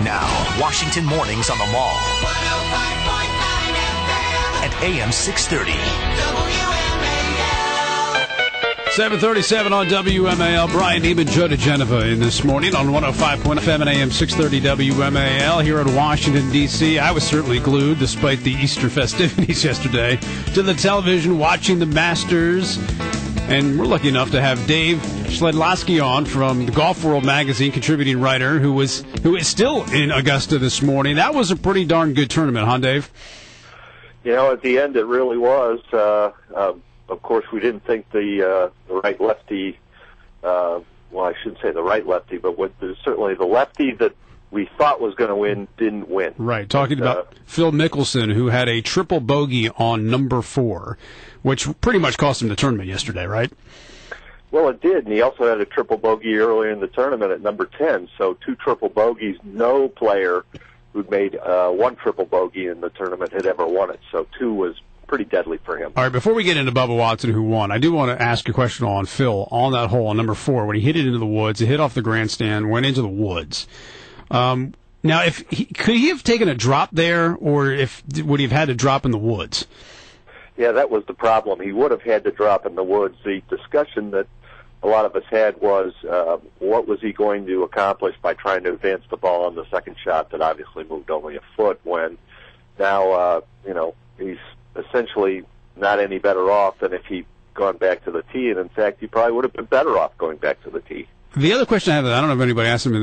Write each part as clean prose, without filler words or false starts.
Now, Washington Mornings on the Mall. At AM 630. WMAL. 7:37 on WMAL. Brian Neiman, Joe DeGeneva in this morning on 105.FM and AM 630 WMAL here in Washington, D.C. I was certainly glued, despite the Easter festivities yesterday, to the television watching the Masters. And we're lucky enough to have Dave SHEDLOSKI on from the Golf World magazine, contributing writer, who is still in Augusta this morning. That was a pretty darn good tournament, huh, Dave? You know, at the end it really was. Of course, we didn't think the right lefty, well, I shouldn't say the right lefty, but certainly the lefty that we thought was going to win didn't win. Right, talking about Phil Mickelson, who had a triple bogey on number 4, which pretty much cost him the tournament yesterday, right? Well, it did, and he also had a triple bogey earlier in the tournament at number 10, so 2 triple bogeys. No player who'd made 1 triple bogey in the tournament had ever won it, so 2 was pretty deadly for him. All right, before we get into Bubba Watson, who won, I do want to ask a question on Phil on that hole on number 4. When he hit it into the woods, it hit off the grandstand, went into the woods. Now, could he have taken a drop there, or would he have had to drop in the woods? Yeah, that was the problem. He would have had to drop in the woods. The discussion that a lot of us had was what was he going to accomplish by trying to advance the ball on the second shot that obviously moved only a foot, when now, he's essentially not any better off than if he'd gone back to the tee, and in fact, he probably would have been better off going back to the tee. The other question I have, I don't know if anybody asked him in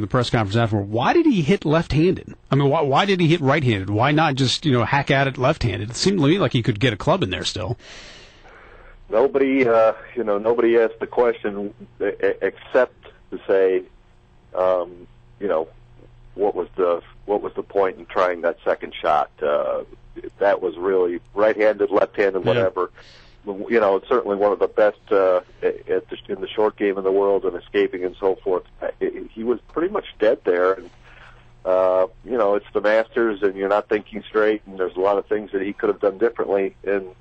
the press conference afterward, why did he hit left-handed? I mean, why did he hit right-handed? Why not just, hack at it left-handed? It seemed to me like he could get a club in there still. Nobody asked the question except to say, what was the point in trying that second shot? That was really right-handed, left-handed, whatever. Yeah. It's certainly one of the best in the short game in the world, and escaping and so forth. He was pretty much dead there, and it's the Masters, and you're not thinking straight, and there's a lot of things that he could have done differently, and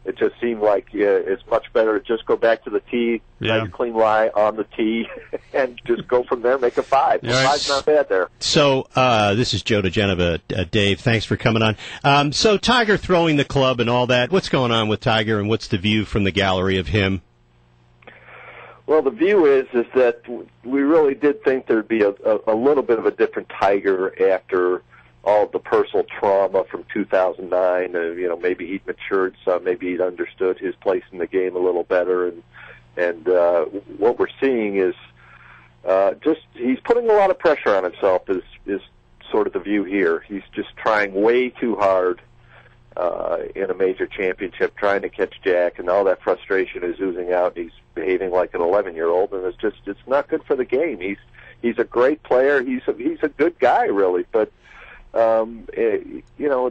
it just seemed like it's much better to just go back to the tee, nice clean lie on the tee, and just go from there, make a 5. Yeah, 5's not bad there. So this is Joe DeGeneva. Dave, thanks for coming on. So Tiger throwing the club and all that, what's going on with Tiger, and what's the view from the gallery of him? Well, the view is that we really did think there'd be a little bit of a different Tiger after all of the personal trauma from 2009. Maybe he'd matured some, maybe he'd understood his place in the game a little better, and what we're seeing is he's putting a lot of pressure on himself is sort of the view here. He's just trying way too hard in a major championship, trying to catch Jack, and all that frustration is oozing out. He's behaving like an 11-year-old, and it's not good for the game. He's a great player. He's a good guy, really, but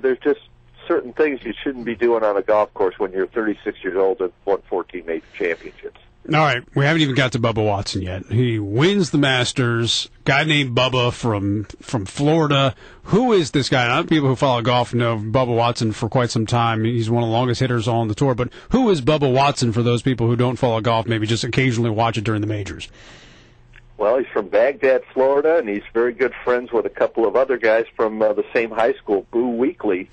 there's just certain things you shouldn't be doing on a golf course when you're 36 years old and won 14 major championships. All right, we haven't even got to Bubba Watson yet. He wins the Masters. Guy named Bubba from Florida. Who is this guy? Now, people who follow golf know Bubba Watson for quite some time. He's one of the longest hitters on the tour. But who is Bubba Watson for those people who don't follow golf, maybe just occasionally watch it during the majors? Well, he's from Baghdad, Florida, and he's very good friends with a couple of other guys from the same high school. Boo Weekley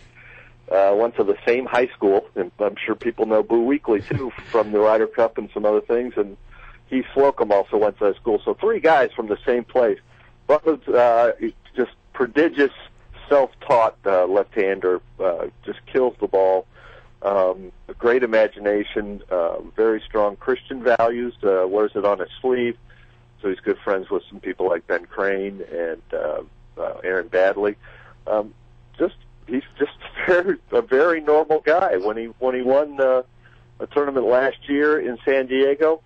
went to the same high school, and I'm sure people know Boo Weekley, too, from the Ryder Cup and some other things, and Heath Slocum also went to that school. So 3 guys from the same place. Bubba's just prodigious, self-taught left-hander, just kills the ball. A great imagination, very strong Christian values, wears it on his sleeve. So he's good friends with some people like Ben Crane and Aaron Badley. He's just a very normal guy. When he won a tournament last year in San Diego,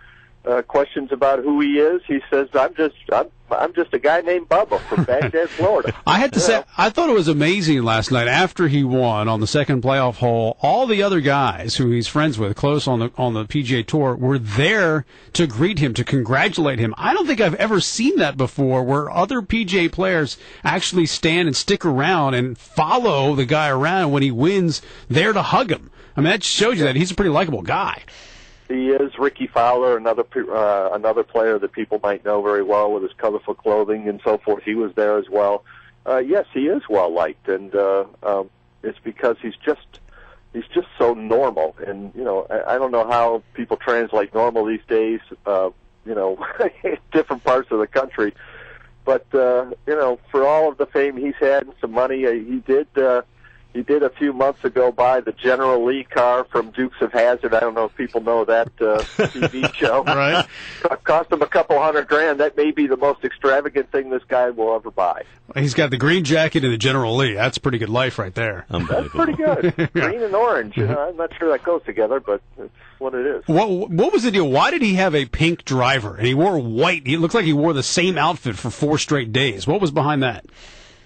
questions about who he is, he says, "I'm just a guy named Bubba from Baghdad, Florida." I had to say, I thought it was amazing last night after he won on the second playoff hole. All the other guys who he's friends with, close on the PGA Tour, were there to greet him, to congratulate him. I don't think I've ever seen that before, where other PGA players actually stand and stick around and follow the guy around when he wins, there to hug him. I mean, that shows you that he's a pretty likable guy. He is. Ricky Fowler, another player that people might know very well with his colorful clothing and so forth. He was there as well. Yes, he is well liked, and it's because he's just so normal. And I don't know how people translate normal these days. Different parts of the country. But for all of the fame he's had and some money, he did a few months ago buy the General Lee car from Dukes of Hazzard. I don't know if people know that TV show. Right. Cost him a couple $100,000. That may be the most extravagant thing this guy will ever buy. He's got the green jacket and the General Lee. That's pretty good life right there. That's pretty good. Green and orange. I'm not sure that goes together, but it's what it is. What was the deal? Why did he have a pink driver? And he wore white. It looked like he wore the same outfit for 4 straight days. What was behind that?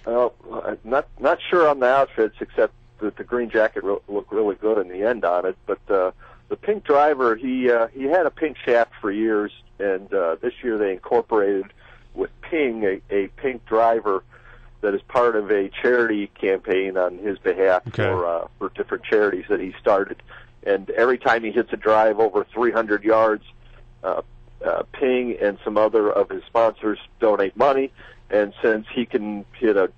Not sure on the outfits, except that the green jacket looked really good in the end on it. But the pink driver, he had a pink shaft for years, and this year they incorporated with Ping a pink driver that is part of a charity campaign on his behalf for different charities that he started. And every time he hits a drive over 300 yards, Ping and some other of his sponsors donate money. And since he can hit a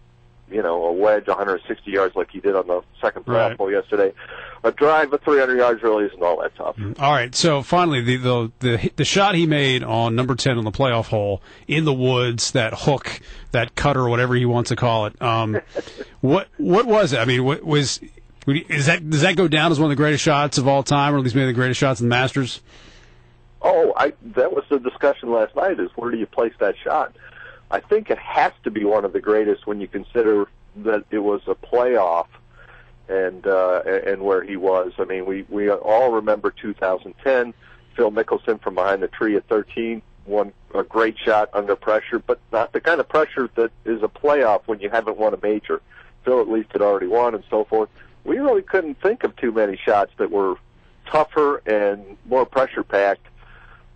wedge 160 yards like he did on the second playoff hole yesterday, a drive of 300 yards really isn't all that tough. All right, so finally, the shot he made on number 10 on the playoff hole in the woods, that hook, that cutter, whatever he wants to call it. What was it? I mean, does that go down as one of the greatest shots of all time, or at least maybe the greatest shots in the Masters? That was the discussion last night, is where do you place that shot? I think it has to be one of the greatest when you consider that it was a playoff and where he was. I mean, we all remember 2010, Phil Mickelson from behind the tree at 13, won a great shot under pressure, but not the kind of pressure that is a playoff when you haven't won a major. Phil at least had already won and so forth. We really couldn't think of too many shots that were tougher and more pressure-packed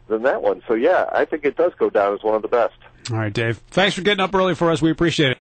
than that one. So, yeah, I think it does go down as one of the best. All right, Dave. Thanks for getting up early for us. We appreciate it.